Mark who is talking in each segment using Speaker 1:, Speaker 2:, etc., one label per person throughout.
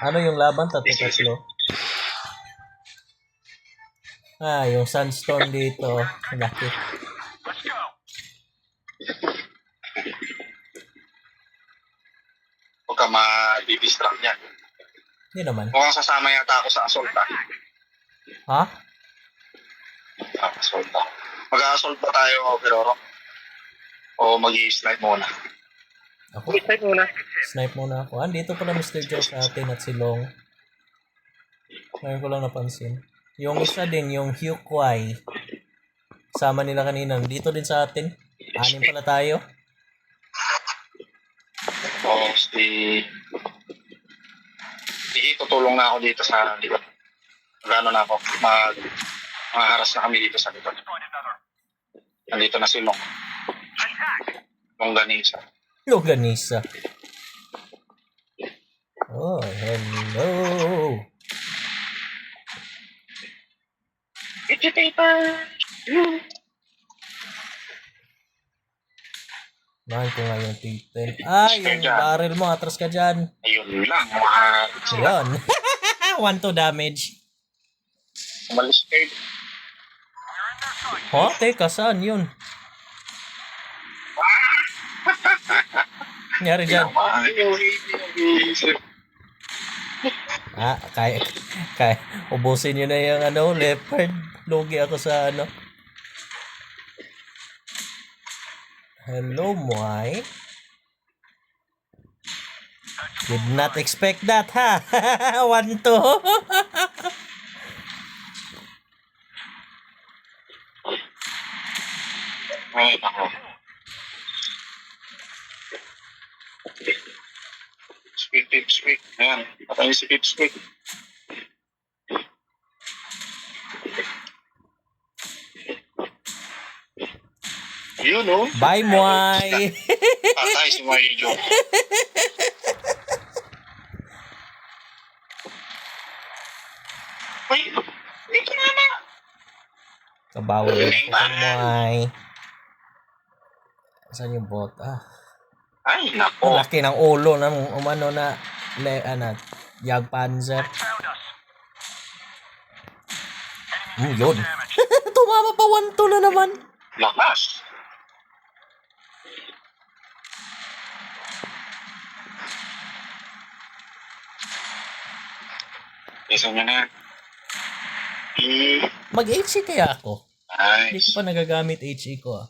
Speaker 1: Ano yung laban? Tatlo. Yung Sunstorm dito. Laki.
Speaker 2: Huwag ka ma-distract yan.
Speaker 1: Hindi naman.
Speaker 2: Mukhang sasama yata ako sa assault
Speaker 1: Ha?
Speaker 2: Assault Mag-a-assault ba tayo, Peroro? O mag-i-snipe muna?
Speaker 1: Ako? Snipe muna ako. Dito pala Mr. Joe sa atin at si Long. Ngayon ko lang napansin. Yung isa din, yung Hugh Kwai. Sama nila kanina. Dito din sa atin. 6 pala tayo.
Speaker 2: Oo, sige, tutulong na ako dito sa likod. Gano'n na ako. Maharas na kami dito sa likod. Nandito na si Long. Longganisa.
Speaker 1: Oh, hello.
Speaker 2: It's a paper.
Speaker 1: Mahal ko nga yung T10. Yung barrel mo. Atras ka dyan.
Speaker 2: Ayun lang.
Speaker 1: Ayun. 1-2 damage.
Speaker 2: Umalis kayo.
Speaker 1: Teka, saan yun? Nangyari dyan? Kaya. Ubusin nyo na yung leopard. Lugi ako sa Hello, Moy. Did not expect that, ha? 1-2.
Speaker 2: Ay, ako. Speak. Ayan, patay si Speak. Yun, no?
Speaker 1: Bye, Moy.
Speaker 2: Patay si Moy Joe. Uy, dito na.
Speaker 1: Kabawi ako sa Moy. Saan yung bot?
Speaker 2: Ay, nako.
Speaker 1: Laki ng ulo ng Jagdpanzer. Yun. Tumama pa 1-2 na naman.
Speaker 2: Lakas. Isa nyo na.
Speaker 1: Mag-HE kaya ako?
Speaker 2: Nice.
Speaker 1: Hindi ko pa nagagamit HE ko.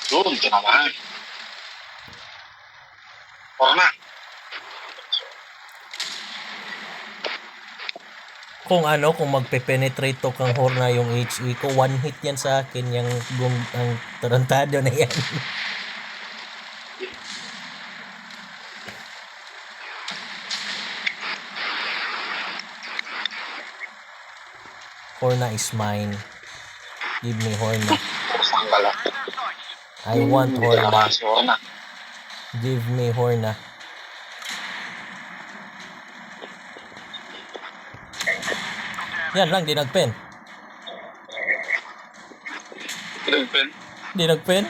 Speaker 2: Doon, ito naman. Horna.
Speaker 1: Kung magpe-penetrate to kang Horna yung HE ko, 1 hit yan sa akin, ang tarantado na yan. Horna is mine. Give me Horna. I want Horna. Give me Horna. Yan lang, di nagpen. Di nagpen?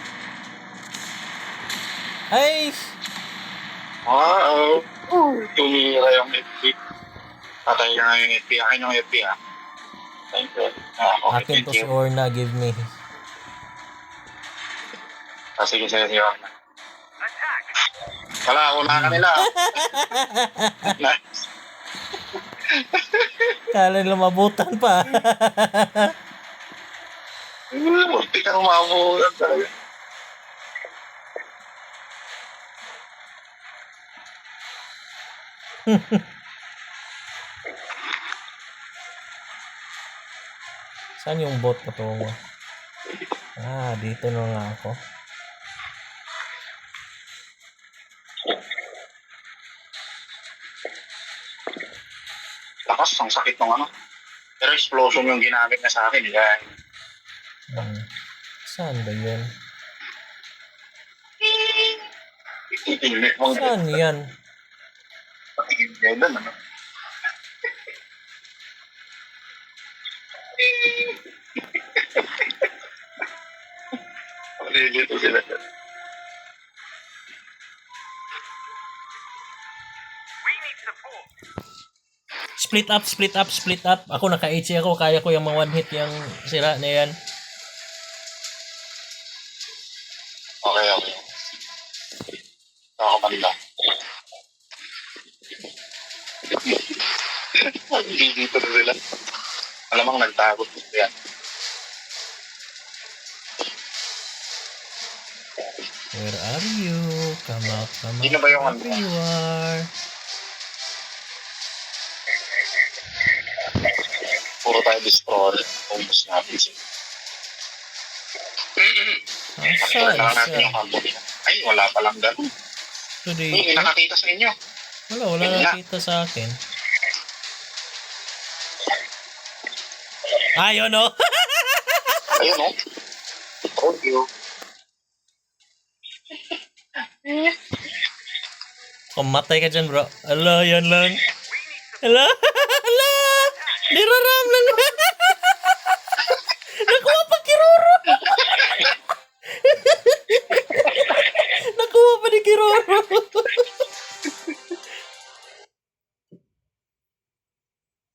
Speaker 1: Ay!
Speaker 2: Wow! Tumira yung FP. Patay ka nga yung FP. Akin yung FP, ha? Thank you.
Speaker 1: Akin to si Horna, give me.
Speaker 2: Sige si Horna. Wala, una ka nila. Nice.
Speaker 1: Kala nila mabutan pa.
Speaker 2: Munti kang mabutan talaga.
Speaker 1: Saan yung bot patungo? Dito na nga ako.
Speaker 2: Lakas, ang sakit ng Pero explosion yung ginamit na sa akin.
Speaker 1: Saan ba yun?
Speaker 2: Itinlik mo.
Speaker 1: Saan yan?
Speaker 2: Patigil kayo doon, Lilito sila.
Speaker 1: Split up, split up, split up. Ako naka-HC ako. Kaya ko yung mga one hit yung sira na yan.
Speaker 2: Okay, okay. Ako kanila. Hindi dito na sila. Alamang nagtagot dito yan.
Speaker 1: Where are you? Come out, come out.
Speaker 2: Sino ba yung
Speaker 1: Wherever you are.
Speaker 2: Puro tayo destroy. Focus natin siya.
Speaker 1: Asa,
Speaker 2: Kailangan natin
Speaker 1: asa.
Speaker 2: yung combo nila. Ay, wala palang ganun.
Speaker 1: So,
Speaker 2: Hindi nakakita sa inyo.
Speaker 1: wala nakita sa akin. Ayun, no?
Speaker 2: Ayun, no? Told you.
Speaker 1: Kumatay ka dyan, bro. Ala, yan lang. Ala, ala. Niraram lang. Nakuha pa Kiroro. Nakuha pa ni Kiroro.